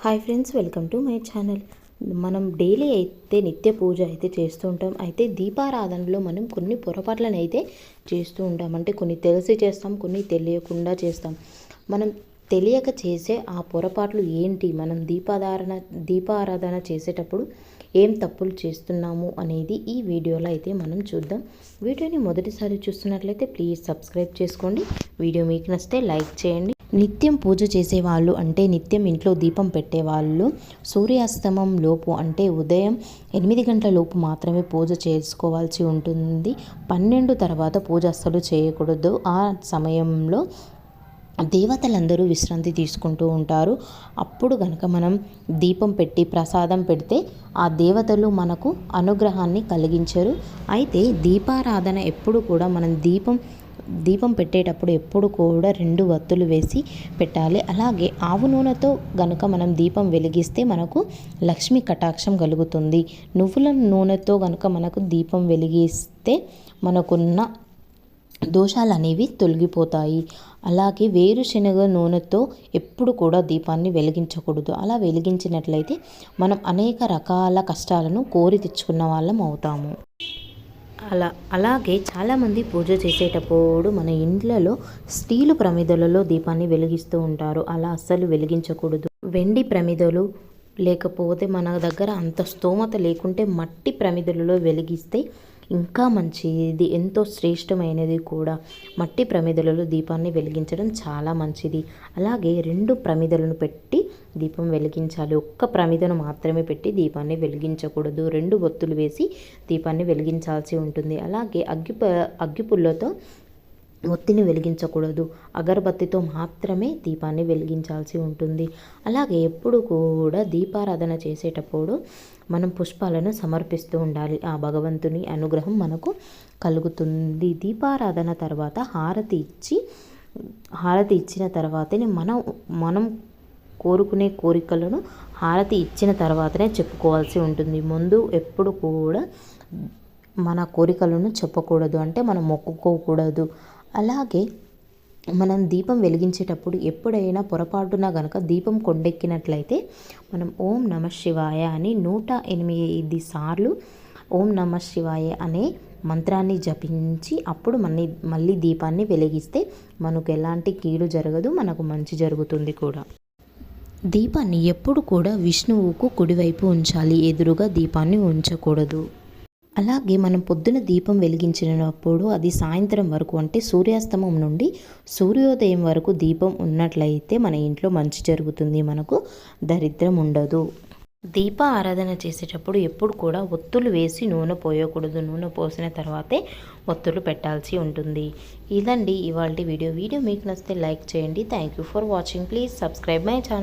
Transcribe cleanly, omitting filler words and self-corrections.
Hi friends, welcome to my channel. మనం daily అయితే నిత్య పూజ అయితే చేస్తూ ఉంటాం. అయితే దీపారాధనలో మనం కొన్ని పొరపాట్లను అయితే చేస్తూ ఉంటాం. అంటే కొన్ని తెలిసి చేస్తాం, కొన్ని తెలియకుండా చేస్తాం. మనం తెలియక చేసే ఆ పొరపాట్లు ఏంటి, మనం దీపారాధన చేసేటప్పుడు ఏం తప్పులు చేస్తున్నాము అనేది ఈ వీడియోలో అయితే మనం చూద్దాం. వీడియోని మొదటిసారి చూస్తున్నట్లయితే ప్లీజ్ సబ్స్క్రైబ్ చేసుకోండి. వీడియో మీకు నచ్చితే లైక్ చేయండి. నిత్యం పూజ చేసేవాళ్ళు అంటే నిత్యం ఇంట్లో దీపం పెట్టేవాళ్ళు సూర్యాస్తమం లోపు అంటే ఉదయం 8 గంటల లోపు మాత్రమే పూజ చేసుకోవాల్సి ఉంటుంది. 12 తర్వాత పూజ అస్సలు చేయకూడదు. ఆ సమయంలో దేవతలందరూ విశ్రాంతి తీసుకుంటూ ఉంటారు. అప్పుడు కనుక మనం దీపం పెట్టి ప్రసాదం పెడితే ఆ దేవతలు మనకు అనుగ్రహాన్ని కలిగించరు. అయితే దీపారాధన ఎప్పుడు కూడా మనం దీపం పెట్టేటప్పుడు ఎప్పుడు కూడా 2 వత్తులు వేసి పెట్టాలి. అలాగే ఆవు నూనెతో గనుక మనం దీపం వెలిగిస్తే మనకు లక్ష్మీ కటాక్షం కలుగుతుంది. నువ్వుల నూనెతో గనుక మనకు దీపం వెలిగిస్తే మనకున్న దోషాలు అనేవి తొలగిపోతాయి. అలాగే వేరుశనగ నూనెతో ఎప్పుడు కూడా దీపాన్ని వెలిగించకూడదు. అలా వెలిగించినట్లయితే మనం అనేక రకాల కష్టాలను కోరి తెచ్చుకున్న వాళ్ళం అవుతాము. అలాగే చాలామంది పూజ చేసేటప్పుడు మన ఇండ్లలో స్టీలు ప్రమిదలలో దీపాన్ని వెలిగిస్తూ ఉంటారు. అలా అస్సలు వెలిగించకూడదు. వెండి ప్రమిదలు లేకపోతే మన దగ్గర అంత స్తోమత లేకుంటే మట్టి ప్రమిదలలో వెలిగిస్తే ఇంకా మంచిది, ఎంతో శ్రేష్టమైనది కూడా. మట్టి ప్రమిదలలో దీపాన్ని వెలిగించడం చాలా మంచిది. అలాగే 2 ప్రమిదలను పెట్టి దీపం వెలిగించాలి. ఒక్క ప్రమిదను మాత్రమే పెట్టి దీపాన్ని వెలిగించకూడదు. 2 ఒత్తులు వేసి దీపాన్ని వెలిగించాల్సి ఉంటుంది. అలాగే అగ్గిపుల్లతో ఒత్తిని వెలిగించకూడదు. అగరబత్తితో మాత్రమే దీపాన్ని వెలిగించాల్సి ఉంటుంది. అలాగే ఎప్పుడు కూడా దీపారాధన చేసేటప్పుడు మనం పుష్పాలను సమర్పిస్తూ ఉండాలి. ఆ భగవంతుని అనుగ్రహం మనకు కలుగుతుంది. దీపారాధన తర్వాత హారతి ఇచ్చిన తర్వాతనే మనం కోరుకునే కోరికలను హారతి ఇచ్చిన తర్వాతనే చెప్పుకోవాల్సి ఉంటుంది. ముందు ఎప్పుడు కూడా మన కోరికలను చెప్పకూడదు, అంటే మనం మొక్కుకోకూడదు. అలాగే మనం దీపం వెలిగించేటప్పుడు ఎప్పుడైనా పొరపాటున గనక దీపం కొండెక్కినట్లయితే మనం ఓం నమ శివాయ అని 108 సార్లు ఓం నమ శివాయ అనే మంత్రాన్ని జపించి అప్పుడు మళ్ళీ దీపాన్ని వెలిగిస్తే మనకు ఎలాంటి కీడు జరగదు, మనకు మంచి జరుగుతుంది కూడా. దీపాన్ని ఎప్పుడు కూడా విష్ణువుకు కుడివైపు ఉంచాలి, ఎదురుగా దీపాన్ని ఉంచకూడదు. అలాగే మనం పొద్దున దీపం వెలిగించినప్పుడు అది సాయంత్రం వరకు అంటే సూర్యాస్తమం నుండి సూర్యోదయం వరకు దీపం ఉన్నట్లయితే మన ఇంట్లో మంచి జరుగుతుంది, మనకు దరిద్రం ఉండదు. దీప ఆరాధన చేసేటప్పుడు ఎప్పుడు కూడా ఒత్తులు వేసి నూనె పోయకూడదు. నూనె పోసిన తర్వాతే ఒత్తులు పెట్టాల్సి ఉంటుంది. ఇదండి ఇవాల్టి వీడియో మీకు నచ్చితే లైక్ చేయండి. Thank you for watching. Please subscribe my channel.